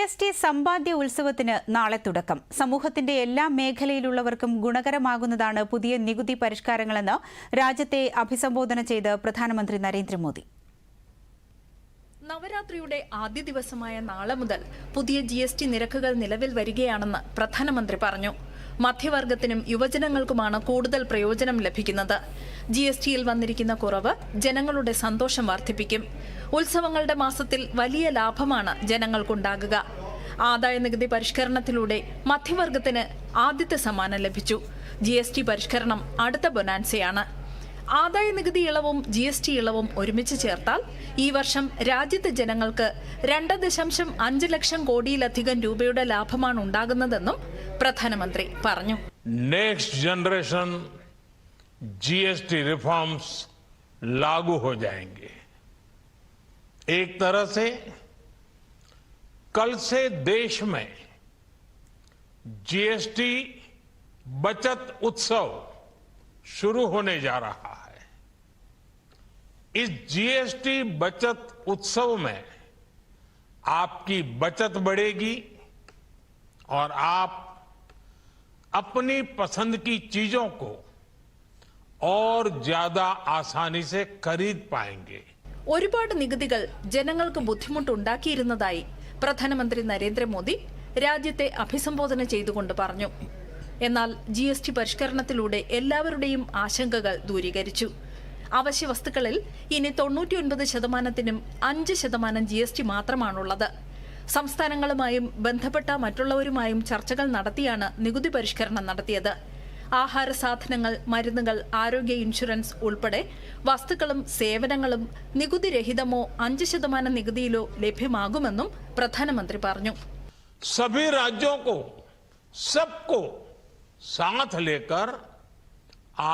GST സമ്പാദ്യ ഉത്സവത്തിന് നാളെ തുടക്കം. സമൂഹത്തിന്റെ എല്ലാ മേഖലയിലുള്ളവർക്കും ഗുണകരമാകുന്നതാണ് പുതിയ നികുതി പരിഷ്കാരങ്ങളെന്ന് രാജ്യത്തെ അഭിസംബോധന ചെയ്ത് പ്രധാനമന്ത്രി നരേന്ദ്രമോദി. നവരാത്രിയുടെ ആദ്യ ദിവസമായ നാളെ മുതൽ പുതിയ GST നിരക്കുകൾ നിലവിൽ വരികയാണെന്ന് പ്രധാനമന്ത്രി പറഞ്ഞു. മധ്യവർഗത്തിനും യുവജനങ്ങൾക്കുമാണ് കൂടുതൽ പ്രയോജനം ലഭിക്കുന്നത്. GSTയിൽ വന്നിരിക്കുന്ന കുറവ് ജനങ്ങളുടെ സന്തോഷം വർദ്ധിപ്പിക്കും. ഉത്സവങ്ങളുടെ മാസത്തിൽ വലിയ ലാഭമാണ് ജനങ്ങൾക്കുണ്ടാകുക. ആദായ നികുതി പരിഷ്കരണത്തിലൂടെ മധ്യവർഗത്തിന് ആദ്യത്തെ സമ്മാനം ലഭിച്ചു. GST പരിഷ്കരണം അടുത്ത ബൊനാൻസയാണ്. ആദായ നികുതി ഇളവും GST ഇളവും ഒരുമിച്ച് ചേർത്താൽ ഈ വർഷം രാജ്യത്തെ ജനങ്ങൾക്ക് 2.5 ലക്ഷം കോടിയിലധികം രൂപയുടെ ലാഭമാണ് ഉണ്ടാകുന്നതെന്നും പ്രധാനമന്ത്രി പറഞ്ഞു. नेक्स्ट जनरेशन GST रिफॉर्म्स लागू हो जाएंगे. एक तरह से कल से देश में GST बचत उत्सव शुरू होने जा रहा है. इस GST बचत उत्सव में आपकी बचत बढ़ेगी और आप अपनी पसंद की चीजों को और ज्यादा आसानी से खरीद पाएंगे. ഒരുപാട് നികുതികൾ ജനങ്ങൾക്ക് ബുദ്ധിമുട്ടുണ്ടാക്കിയിരുന്നതായി പ്രധാനമന്ത്രി നരേന്ദ്രമോദി രാജ്യത്തെ അഭിസംബോധന ചെയ്തുകൊണ്ട് പറഞ്ഞു. എന്നാൽ GST പരിഷ്കരണത്തിലൂടെ എല്ലാവരുടെയും ആശങ്കകൾ ദൂരീകരിച്ചു. അവശ്യ വസ്തുക്കളിൽ ഇനി 99%-നും 5% GST മാത്രമാണുള്ളത്. സംസ്ഥാനങ്ങളുമായും ബന്ധപ്പെട്ട മറ്റുള്ളവരുമായും ചർച്ചകൾ നടത്തിയാണ് നികുതി പരിഷ്കരണം നടത്തിയത്. ആഹാര സാധനങ്ങൾ, മരുന്നുകൾ, ആരോഗ്യ ഇൻഷുറൻസ് ഉൾപ്പെടെ വസ്തുക്കളും സേവനങ്ങളും നികുതിരഹിതമോ 5% നികുതിയിലോ ലഭ്യമാകുമെന്നും പ്രധാനമന്ത്രി പറഞ്ഞു. सभी राज्यों को सबको साथ लेकर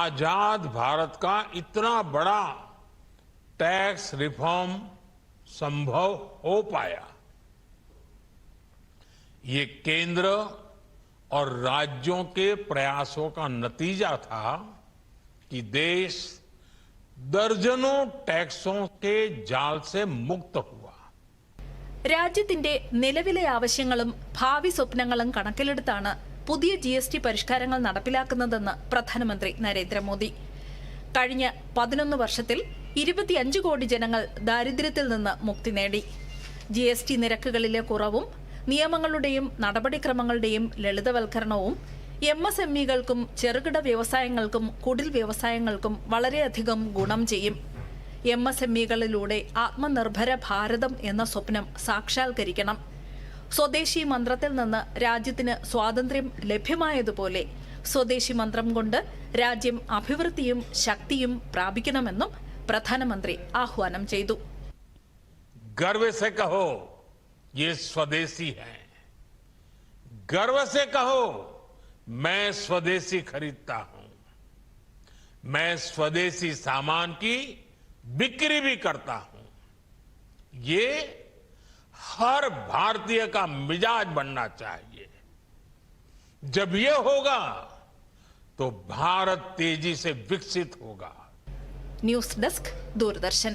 आजाद भारत का इतना बड़ा टैक्स रिफॉर्म संभव हो पाया. ये केंद्र और राज्यों के प्रयासों का नतीजा था कि देश दर्जनों टैक्सों के जाल से मुक्त हुआ. രാജ്യത്തിന്റെ നിലവിലെ ആവശ്യങ്ങളും ഭാവി സ്വപ്നങ്ങളും കണക്കിലെടുത്താണ് പുതിയ GST പരിഷ്കാരങ്ങൾ നടപ്പിലാക്കുന്നതെന്ന് പ്രധാനമന്ത്രി നരേന്ദ്രമോദി. കഴിഞ്ഞ 11 വർഷത്തിൽ 25 കോടി ജനങ്ങൾ ദാരിദ്ര്യത്തിൽ നിന്ന് മുക്തി നേടി. GST നിരക്കുകളിലെ കുറവും നിയമങ്ങളുടെയും നടപടിക്രമങ്ങളുടെയും ലളിതവൽക്കരണവും MSMEകൾക്കും ചെറുകിട വ്യവസായങ്ങൾക്കും കുടിൽ വ്യവസായങ്ങൾക്കും വളരെയധികം ഗുണം ചെയ്യും. MSMEകളിലൂടെ ആത്മനിർഭര ഭാരതം എന്ന സ്വപ്നം സാക്ഷാത്കരിക്കണം. സ്വദേശി മന്ത്രത്തിൽ നിന്ന് രാജ്യത്തിന് സ്വാതന്ത്ര്യം ലഭ്യമായതുപോലെ സ്വദേശി മന്ത്രം കൊണ്ട് രാജ്യം അഭിവൃദ്ധിയും ശക്തിയും പ്രാപിക്കണമെന്നും പ്രധാനമന്ത്രി ആഹ്വാനം ചെയ്തു. गर्व से कहो ये स्वदेशी है. गर्व से कहो मैं स्वदेशी खरीदता हूं. मैं स्वदेशी सामान की बिक्री भी करता हूं. ये हर भारतीय का मिजाज बनना चाहिए. जब ये होगा तो भारत तेजी से विकसित होगा. News desk, Doordarshan.